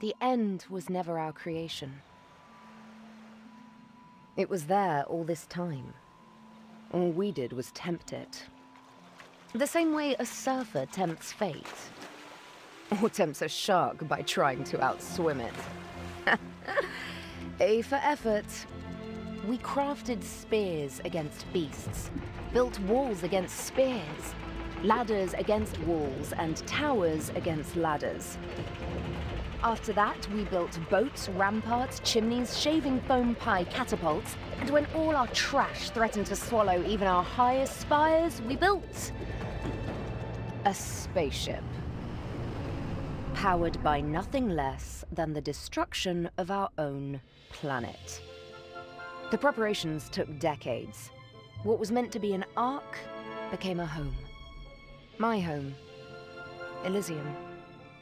the end was never our creation. It was there all this time. All we did was tempt it. The same way a surfer tempts fate. Or tempts a shark by trying to outswim it. A for effort. We crafted spears against beasts, built walls against spears, ladders against walls, and towers against ladders. After that, we built boats, ramparts, chimneys, shaving foam pie catapults, and when all our trash threatened to swallow even our highest spires, we built a spaceship. Powered by nothing less than the destruction of our own planet. The preparations took decades. What was meant to be an ark became a home. My home. Elysium.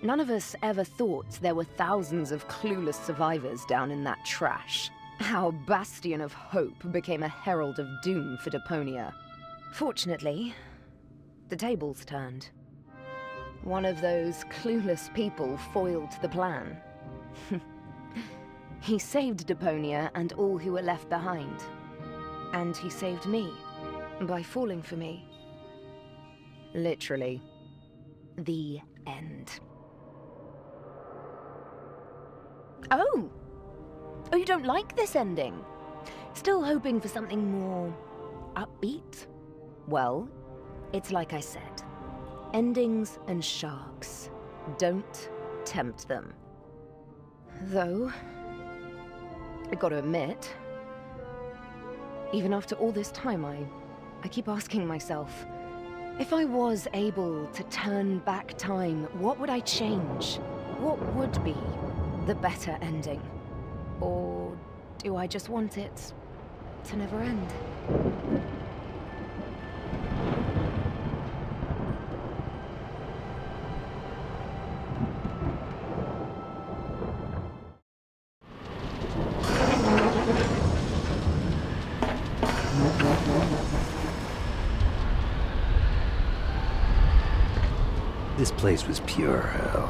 None of us ever thought there were thousands of clueless survivors down in that trash. Our bastion of hope became a herald of doom for Deponia. Fortunately, the tables turned. One of those clueless people foiled the plan. He saved Deponia and all who were left behind. And he saved me by falling for me. Literally, the end. Oh! Oh, you don't like this ending? Still hoping for something more upbeat? Well, it's like I said. Endings and sharks. Don't tempt them. Though, I gotta admit, even after all this time, I keep asking myself, if I was able to turn back time, what would I change? What would be the better ending? Or do I just want it to never end? This place was pure hell.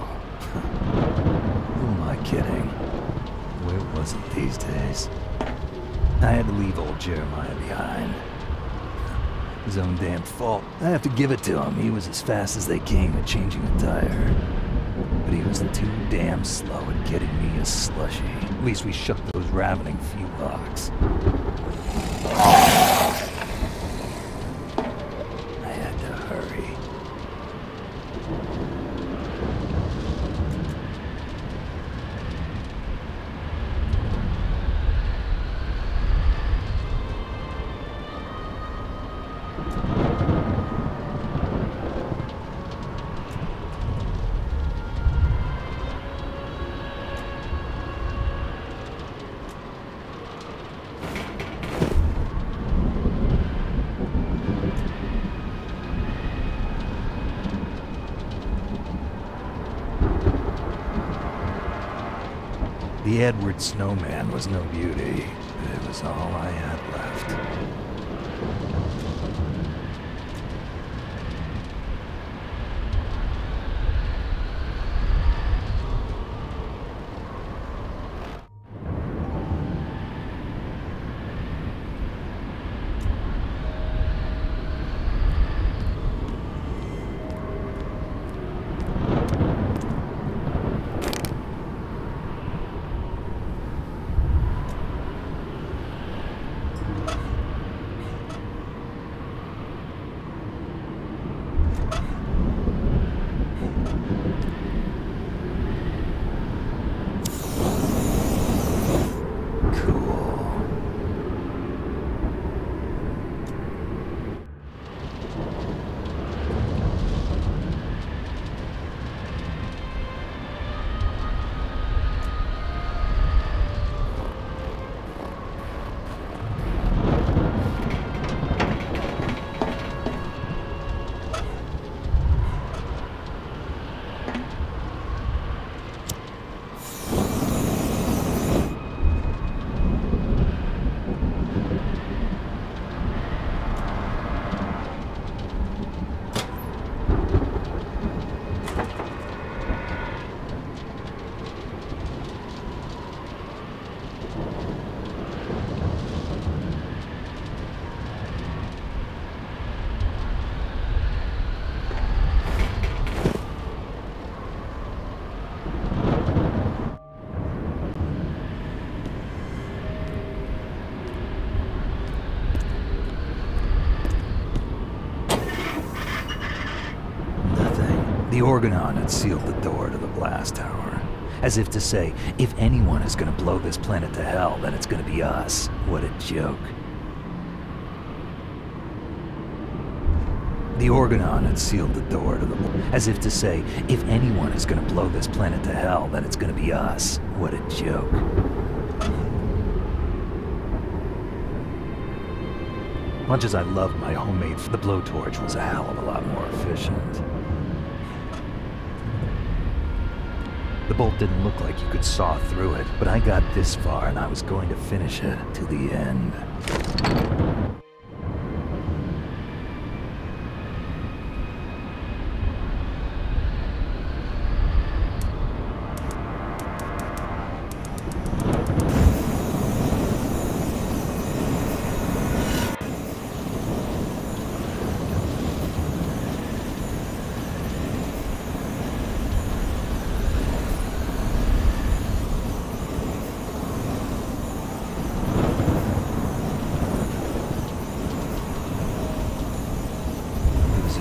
Who am I kidding? Where was it these days? I had to leave old Jeremiah behind. His own damn fault. I have to give it to him. He was as fast as they came at changing a tire. But he was too damn slow at getting me a slushie. At least we shook those ravening Fewlocks. I had to hurry. The Edward Snowman was no beauty, but it was all I had left. The Organon had sealed the door to the blast tower, as if to say, if anyone is gonna blow this planet to hell, then it's gonna be us. What a joke. The Organon had sealed the door to the... as if to say, if anyone is gonna blow this planet to hell, then it's gonna be us. What a joke. Much as I loved my homemade, the blowtorch was a hell of a lot more efficient. The bolt didn't look like you could saw through it, but I got this far and I was going to finish it to the end.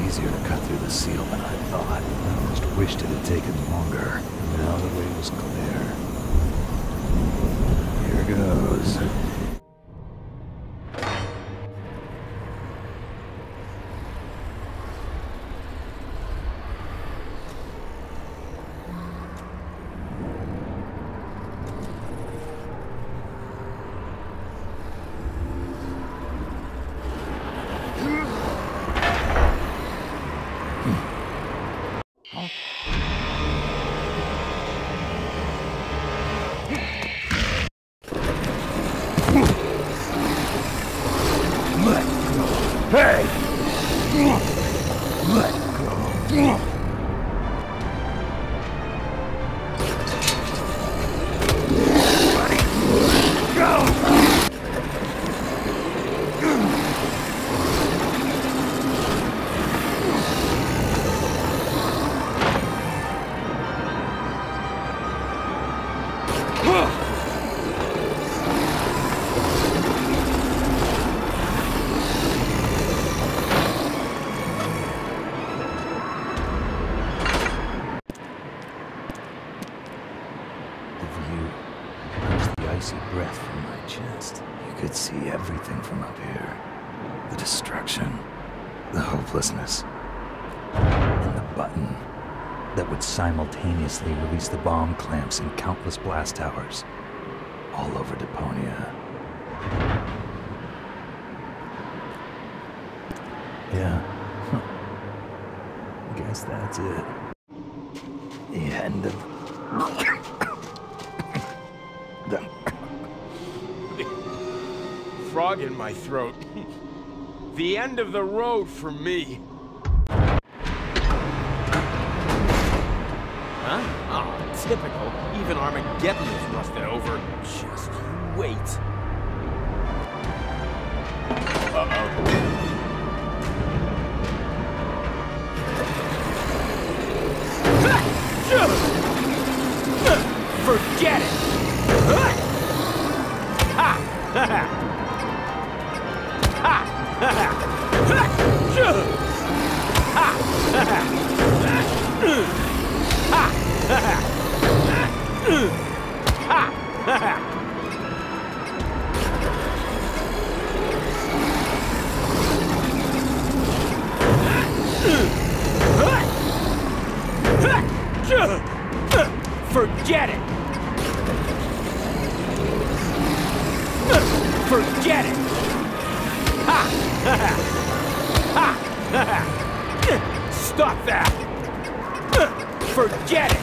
Easier to cut through the seal than I thought. I almost wished it had taken longer. Now the way was clear. Here goes. Hey! Let go. Breath from my chest. You could see everything from up here. The destruction, the hopelessness, and the button that would simultaneously release the bomb clamps in countless blast towers all over Deponia. Yeah. Guess that's it. The end of... Frog in my throat. The end of the road for me. Huh? Oh, typical. Even Armageddon is rusted over. Just you wait. Uh-oh. Forget it! Ha! Ha! Forget it! Forget it! Ha! Stop that! Forget it!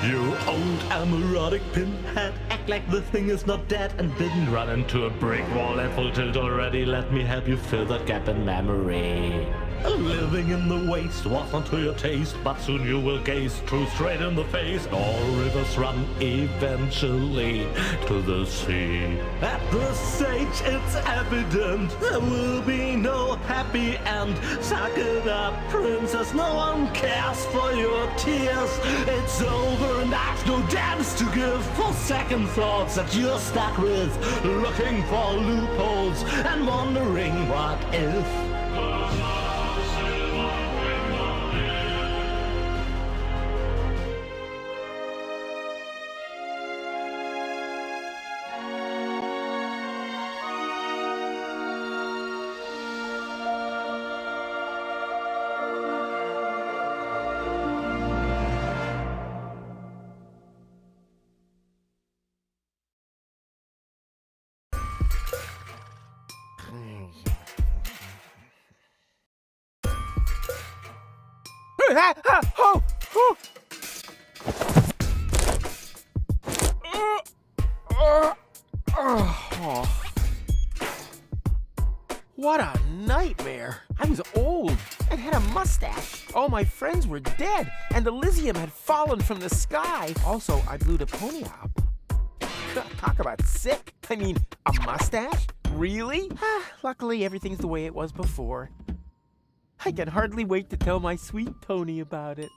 You old amorotic pinhead, act like the thing is not dead and didn't run into a brick wall at full tilt already. Let me help you fill that gap in memory. Living in the waste wasn't to your taste, but soon you will gaze true straight in the face. All rivers run eventually to the sea. At this stage it's evident there will be no happy end. Suck it up, princess, no one cares for your tears. It's over and I've no damns to give for second thoughts that you're stuck with, looking for loopholes and wondering what if. What a nightmare. I was old and had a mustache. All my friends were dead, and Elysium had fallen from the sky. Also, I blew Deponia up. Talk about sick. I mean, a mustache? Really? Luckily, everything's the way it was before. I can hardly wait to tell my sweet Tony about it.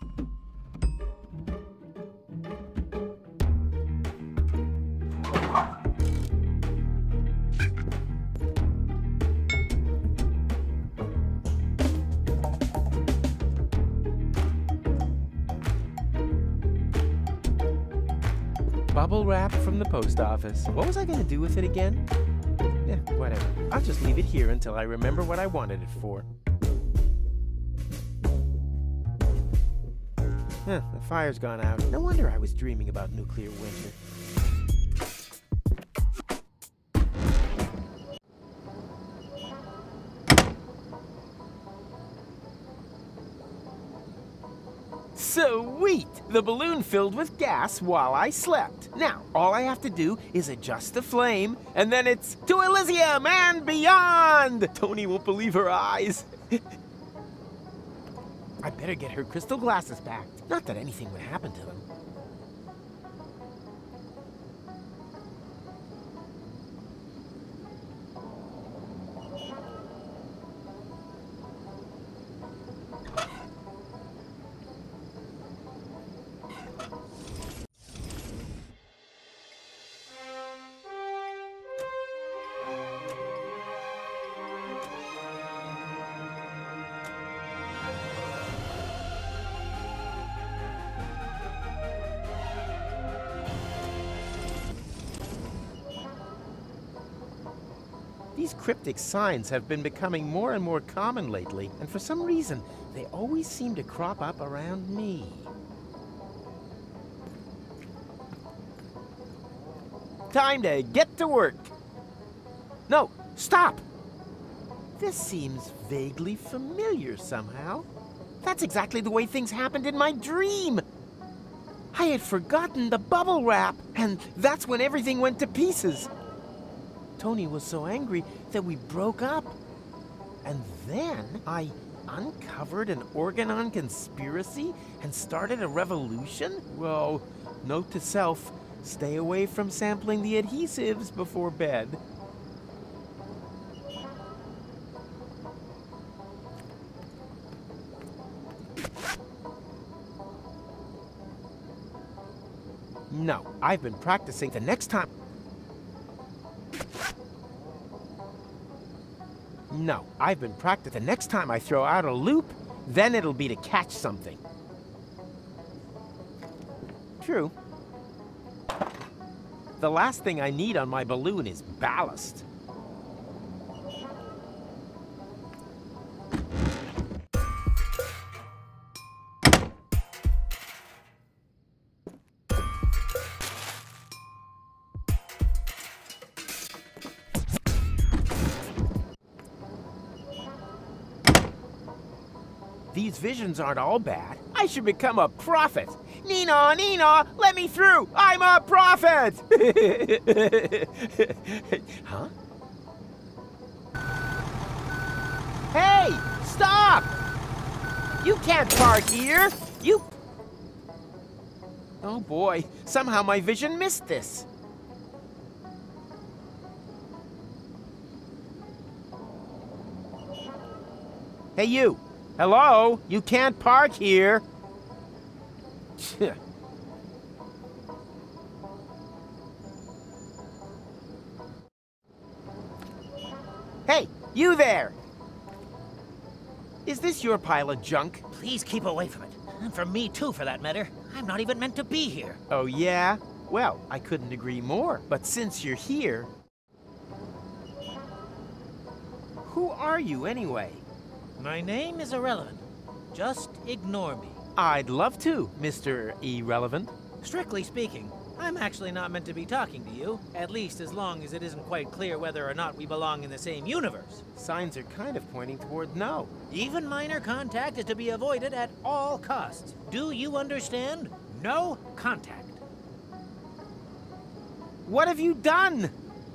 Bubble wrap from the post office. What was I going to do with it again? Yeah, whatever. I'll just leave it here until I remember what I wanted it for. The fire's gone out. No wonder I was dreaming about nuclear winter. Sweet! The balloon filled with gas while I slept. Now, all I have to do is adjust the flame, and then it's to Elysium and beyond! Tony won't believe her eyes. I better get her crystal glasses back. Not that anything would happen to them. These cryptic signs have been becoming more and more common lately, and for some reason, they always seem to crop up around me. Time to get to work. No, stop! This seems vaguely familiar somehow. That's exactly the way things happened in my dream. I had forgotten the bubble wrap, and that's when everything went to pieces. Tony was so angry that we broke up. And then I uncovered an Organon conspiracy and started a revolution? Well, note to self, stay away from sampling the adhesives before bed. No, I've been practicing. The next time... No, I've been practicing. The next time I throw out a loop, then it'll be to catch something. True. The last thing I need on my balloon is ballast. These visions aren't all bad. I should become a prophet. Nina, Nina, let me through! I'm a prophet! Huh? Hey, stop! You can't park here! You... Oh boy, somehow my vision missed this. Hey you! Hello? You can't park here! Hey, you there! Is this your pile of junk? Please keep away from it. And from me too, for that matter. I'm not even meant to be here. Oh yeah? Well, I couldn't agree more. But since you're here... Who are you anyway? My name is irrelevant. Just ignore me. I'd love to, Mr. Irrelevant. Strictly speaking, I'm actually not meant to be talking to you, at least as long as it isn't quite clear whether or not we belong in the same universe. Signs are kind of pointing toward no. Even minor contact is to be avoided at all costs. Do you understand? No contact. What have you done?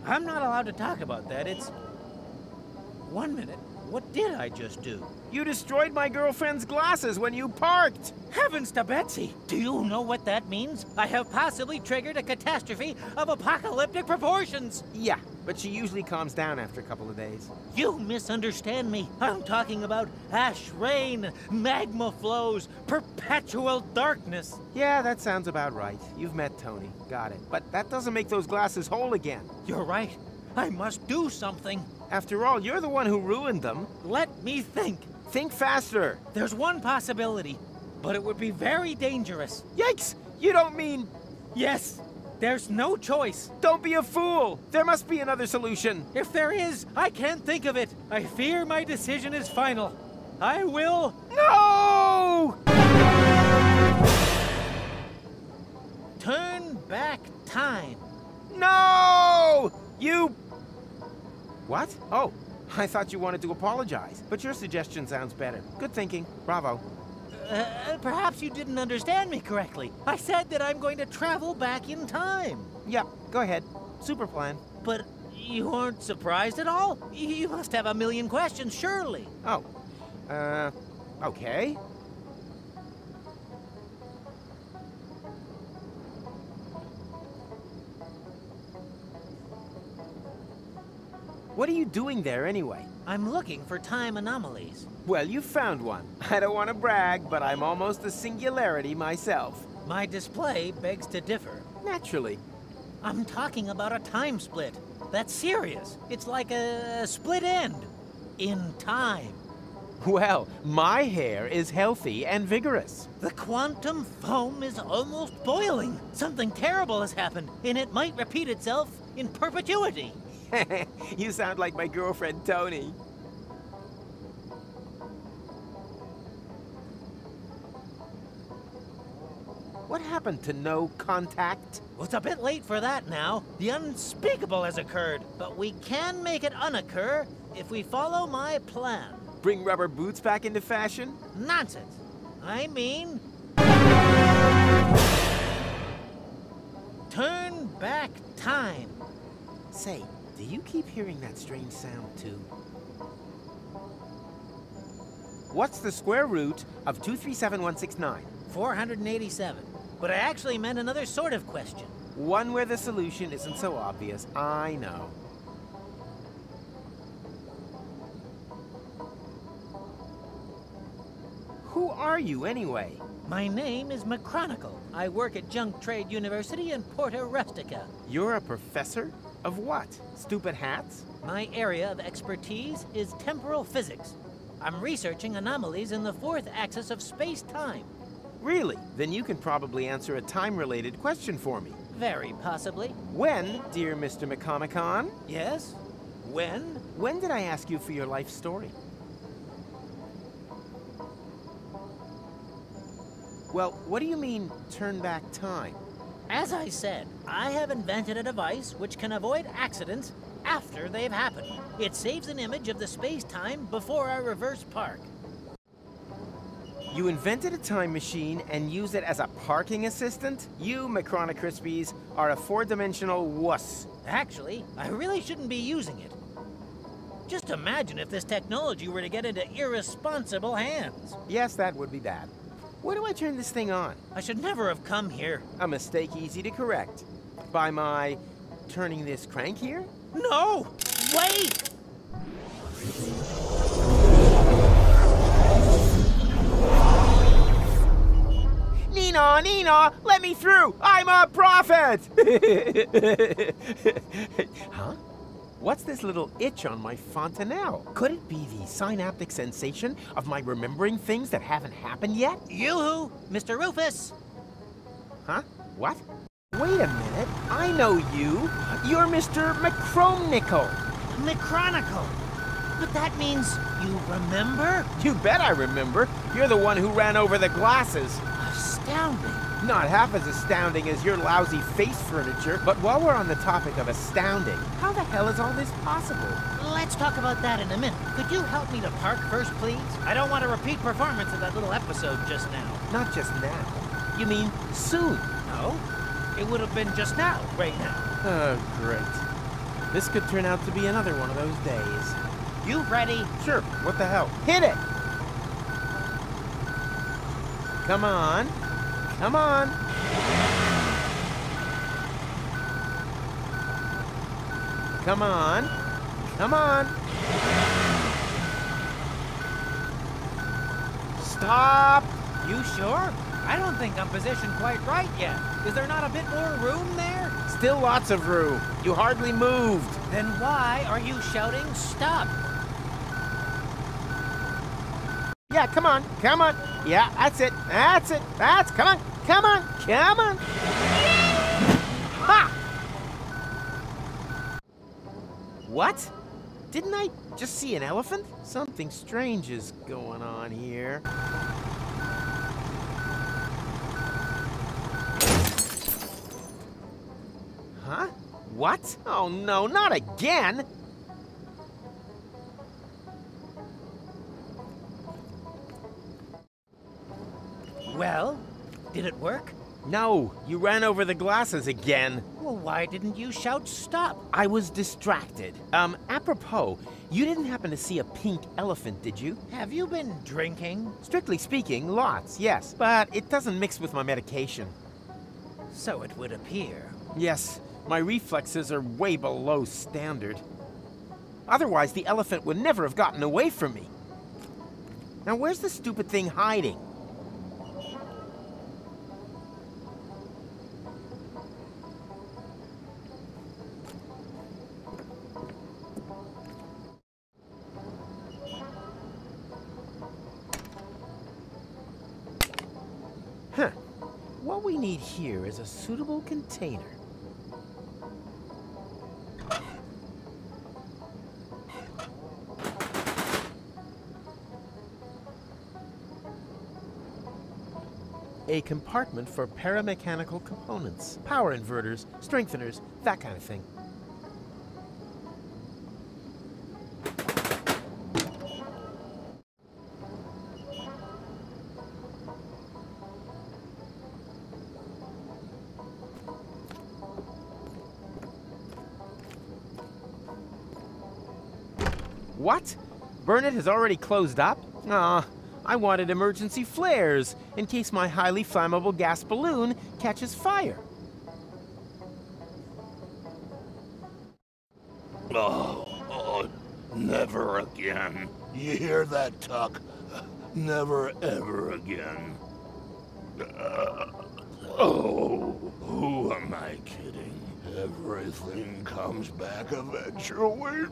I'm not allowed to talk about that. It's... 1 minute. What did I just do? You destroyed my girlfriend's glasses when you parked! Heavens to Betsy! Do you know what that means? I have possibly triggered a catastrophe of apocalyptic proportions! Yeah, but she usually calms down after a couple of days. You misunderstand me. I'm talking about ash rain, magma flows, perpetual darkness. Yeah, that sounds about right. You've met Tony. Got it. But that doesn't make those glasses whole again. You're right. I must do something. After all, you're the one who ruined them. Let me think. Think faster. There's one possibility, but it would be very dangerous. Yikes! You don't mean... Yes, there's no choice. Don't be a fool! There must be another solution. If there is, I can't think of it. I fear my decision is final. I will... No! Turn back time. No! You... What? Oh, I thought you wanted to apologize. But your suggestion sounds better. Good thinking. Bravo. Perhaps you didn't understand me correctly. I said that I'm going to travel back in time. Yep, go ahead. Super plan. But you aren't surprised at all? You must have a million questions, surely. Oh, okay. What are you doing there anyway? I'm looking for time anomalies. Well, you found one. I don't want to brag, but I'm almost a singularity myself. My display begs to differ. Naturally. I'm talking about a time split. That's serious. It's like a split end. In time. Well, my hair is healthy and vigorous. The quantum foam is almost boiling. Something terrible has happened, and it might repeat itself in perpetuity. You sound like my girlfriend, Tony. What happened to no contact? Well, it's a bit late for that now. The unspeakable has occurred, but we can make it unoccur if we follow my plan. Bring rubber boots back into fashion? Nonsense. I mean... turn back time. Say, do you keep hearing that strange sound too? What's the square root of 237169? 487. But I actually meant another sort of question. One where the solution isn't so obvious, I know. Who are you anyway? My name is McChronicle. I work at Junk Trade University in Porta Rustica. You're a professor? Of what? Stupid hats? My area of expertise is temporal physics. I'm researching anomalies in the fourth axis of space-time. Really? Then you can probably answer a time-related question for me. Very possibly. When, dear Mr. McComicon? Yes? When? When did I ask you for your life story? Well, what do you mean, turn back time? As I said, I have invented a device which can avoid accidents after they've happened. It saves an image of the space-time before I reverse park. You invented a time machine and use it as a parking assistant? You, Macrona Crispies, are a four-dimensional wuss. Actually, I really shouldn't be using it. Just imagine if this technology were to get into irresponsible hands. Yes, that would be bad. Where do I turn this thing on? I should never have come here. A mistake easy to correct. By my turning this crank here? No! Wait! Nina, let me through! I'm a prophet! Huh? What's this little itch on my fontanelle? Could it be the synaptic sensation of my remembering things that haven't happened yet? Yoo-hoo! Mr. Rufus! Huh? What? Wait a minute. I know you. You're Mr. McChromnickel. Micronicle! But that means you remember? You bet I remember. You're the one who ran over the glasses. Astounding. Not half as astounding as your lousy face furniture, but while we're on the topic of astounding, how the hell is all this possible? Let's talk about that in a minute. Could you help me to park first, please? I don't want a repeat performance of that little episode just now. Not just now. You mean soon? No, it would have been just now, right now. Oh, great. This could turn out to be another one of those days. You ready? Sure, what the hell? Hit it! Come on. Come on. Come on. Come on. Stop! You sure? I don't think I'm positioned quite right yet. Is there not a bit more room there? Still lots of room. You hardly moved. Then why are you shouting stop? Yeah, come on, come on. Yeah, that's it, come on, come on, come on. Ha! What? Didn't I just see an elephant? Something strange is going on here. Huh? What? Oh no, not again! Well, did it work? No, you ran over the glasses again. Well, why didn't you shout stop? I was distracted. Apropos, you didn't happen to see a pink elephant, did you? Have you been drinking? Strictly speaking, lots, yes. But it doesn't mix with my medication. So it would appear. Yes, my reflexes are way below standard. Otherwise, the elephant would never have gotten away from me. Now, where's the stupid thing hiding? Huh. What we need here is a suitable container. A compartment for paramechanical components, power inverters, strengtheners, that kind of thing. What? Burnett has already closed up? Aw, I wanted emergency flares in case my highly flammable gas balloon catches fire. Oh, never again. You hear that, Tuck? Never ever again. Who am I kidding? Everything comes back eventually.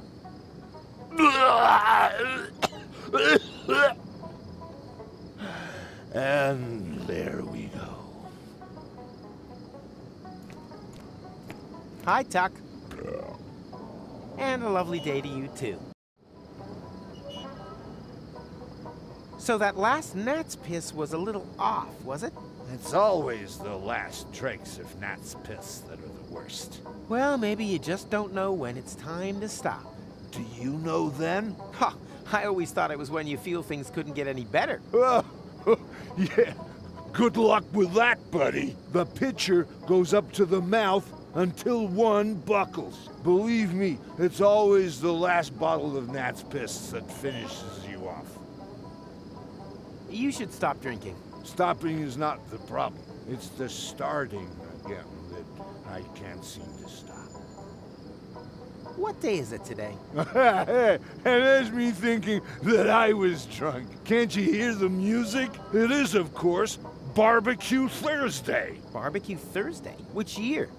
And there we go. Hi, Tuck. And a lovely day to you, too. So that last gnat's piss was a little off, was it? It's always the last trace of gnat's piss that are the worst. Well, maybe you just don't know when it's time to stop. Do you know then? Ha! I always thought it was when you feel things couldn't get any better. Yeah, good luck with that, buddy. The pitcher goes up to the mouth until one buckles. Believe me, it's always the last bottle of Nat's piss that finishes you off. You should stop drinking. Stopping is not the problem. It's the starting again that I can't seem to stop. What day is it today? And there's me thinking that I was drunk. Can't you hear the music? It is, of course, Barbecue Thursday. Barbecue Thursday? Which year?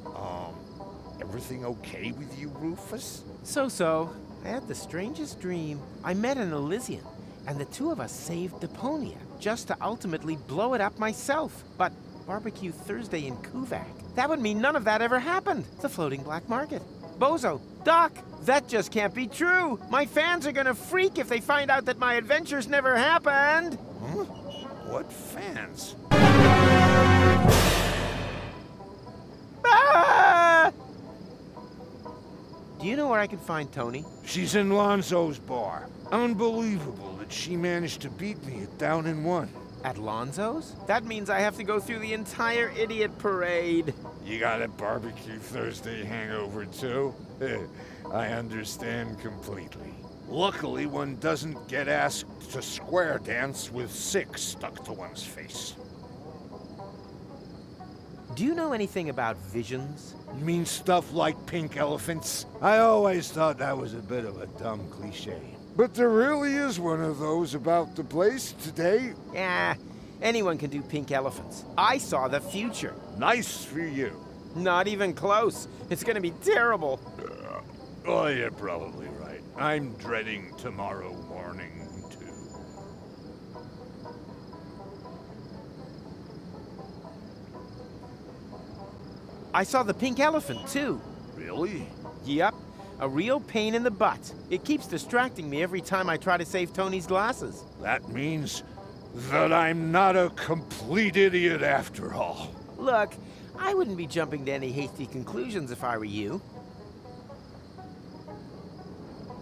Everything okay with you, Rufus? So. I had the strangest dream. I met an Elysian, and the two of us saved Deponia, just to ultimately blow it up myself. But Barbecue Thursday in Kuvak, that would mean none of that ever happened. The floating black market. Bozo, Doc, that just can't be true. My fans are gonna freak if they find out that my adventures never happened. Huh? What fans? Ah! Do you know where I can find Tony? She's in Lonzo's bar. Unbelievable that she managed to beat me at Down in One. At Lonzo's? That means I have to go through the entire idiot parade. You got a Barbecue Thursday hangover too? I understand completely. Luckily, one doesn't get asked to square dance with 6 stuck to one's face. Do you know anything about visions? You mean stuff like pink elephants? I always thought that was a bit of a dumb cliche. But there really is one of those about the place today. Yeah, anyone can do pink elephants. I saw the future. Nice for you. Not even close. It's gonna be terrible. Oh, you're probably right. I'm dreading tomorrow morning, too. I saw the pink elephant, too. Really? Yep. A real pain in the butt. It keeps distracting me every time I try to save Tony's glasses. That means that I'm not a complete idiot after all. Look, I wouldn't be jumping to any hasty conclusions if I were you.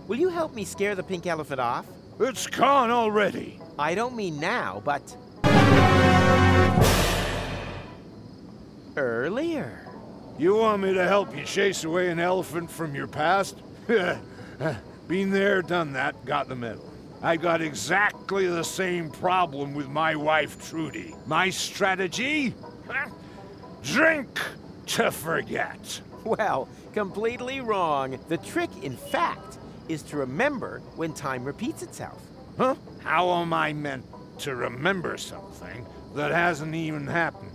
Will you help me scare the pink elephant off? It's gone already. I don't mean now, but... earlier. You want me to help you chase away an elephant from your past? Been there, done that, got the medal. I got exactly the same problem with my wife, Trudy. My strategy? Drink to forget. Well, completely wrong. The trick, in fact, is to remember when time repeats itself. Huh? How am I meant to remember something that hasn't even happened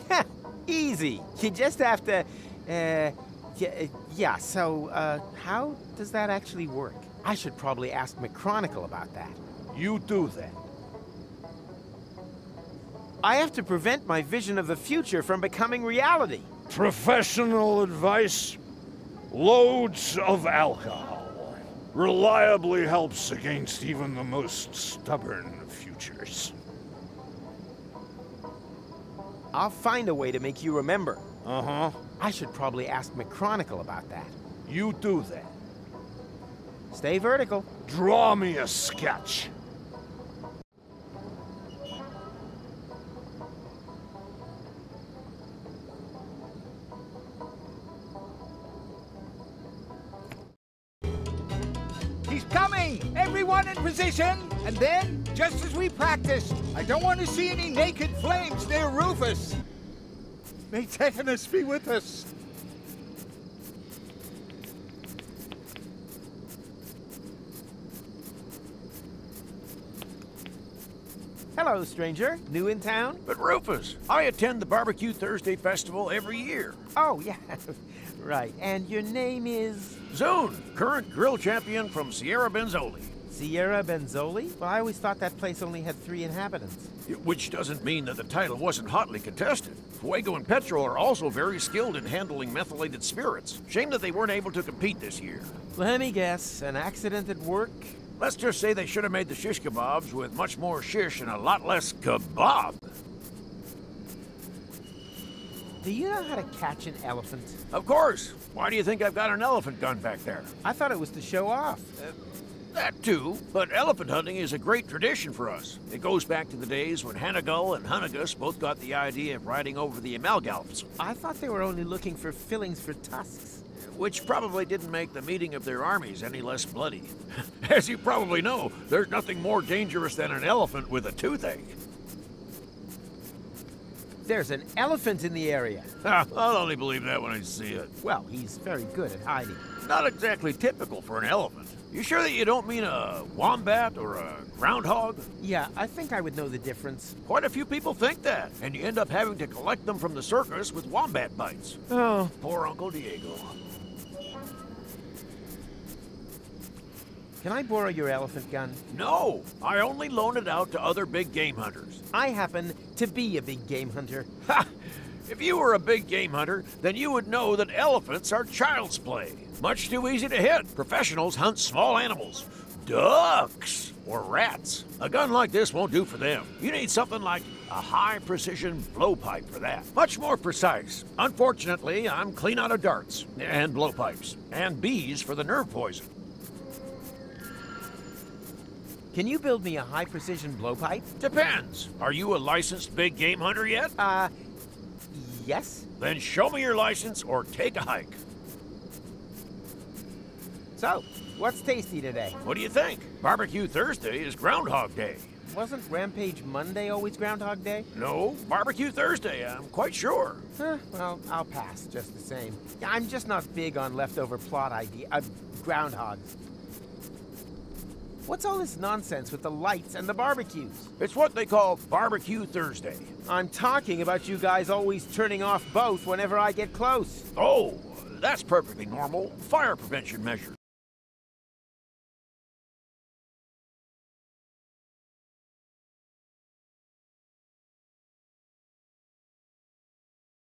yet? Easy. You just have to, yeah, so, how does that actually work? I should probably ask McChronicle about that. You do that. I have to prevent my vision of the future from becoming reality. Professional advice? Loads of alcohol. Reliably helps against even the most stubborn futures. I'll find a way to make you remember. Uh-huh. I should probably ask McChronicle about that. You do that. Stay vertical. Draw me a sketch. He's coming! Everyone in position! And then, just as we practiced, I don't want to see any naked flames near Rufus. May Tetanus be with us. Hello, stranger. New in town? But Rufus, I attend the Barbecue Thursday Festival every year. Oh, yeah. Right. And your name is? Zune, current grill champion from Sierra Benzoli. Sierra Benzoli? Well, I always thought that place only had 3 inhabitants. Which doesn't mean that the title wasn't hotly contested. Fuego and Petro are also very skilled in handling methylated spirits. Shame that they weren't able to compete this year. Let me guess, an accident at work? Let's just say they should have made the shish kebabs with much more shish and a lot less kebab. Do you know how to catch an elephant? Of course. Why do you think I've got an elephant gun back there? I thought it was to show off. That too, but elephant hunting is a great tradition for us. It goes back to the days when Hanagull and Hunnigus both got the idea of riding over the Amalgalps, I thought they were only looking for fillings for tusks. which probably didn't make the meeting of their armies any less bloody. As you probably know, there's nothing more dangerous than an elephant with a toothache. There's an elephant in the area. I'll only believe that when I see it. Well, he's very good at hiding. Not exactly typical for an elephant. You sure that you don't mean a wombat or a groundhog? Yeah, I think I would know the difference. Quite a few people think that, and you end up having to collect them from the circus with wombat bites. Oh, Poor Uncle Diego. can I borrow your elephant gun? No, I only loan it out to other big game hunters. I happen to be a big game hunter. Ha! If you were a big game hunter, then you would know that elephants are child's play. Much too easy to hit. Professionals hunt small animals. Ducks or rats. A gun like this won't do for them. You need something like a high-precision blowpipe for that. Much more precise. Unfortunately, I'm clean out of darts and blowpipes and bees for the nerve poison. Can you build me a high-precision blowpipe? Depends. Are you a licensed big game hunter yet? Yes? Then show me your license or take a hike. So, what's tasty today? What do you think? Barbecue Thursday is Groundhog Day. Wasn't Rampage Monday always Groundhog Day? No, Barbecue Thursday, I'm quite sure. Well, I'll pass just the same. I'm just not big on leftover plot groundhogs. What's all this nonsense with the lights and the barbecues? It's what they call Barbecue Thursday. I'm talking about you guys always turning off both whenever I get close. Oh, that's perfectly normal. Fire prevention measures.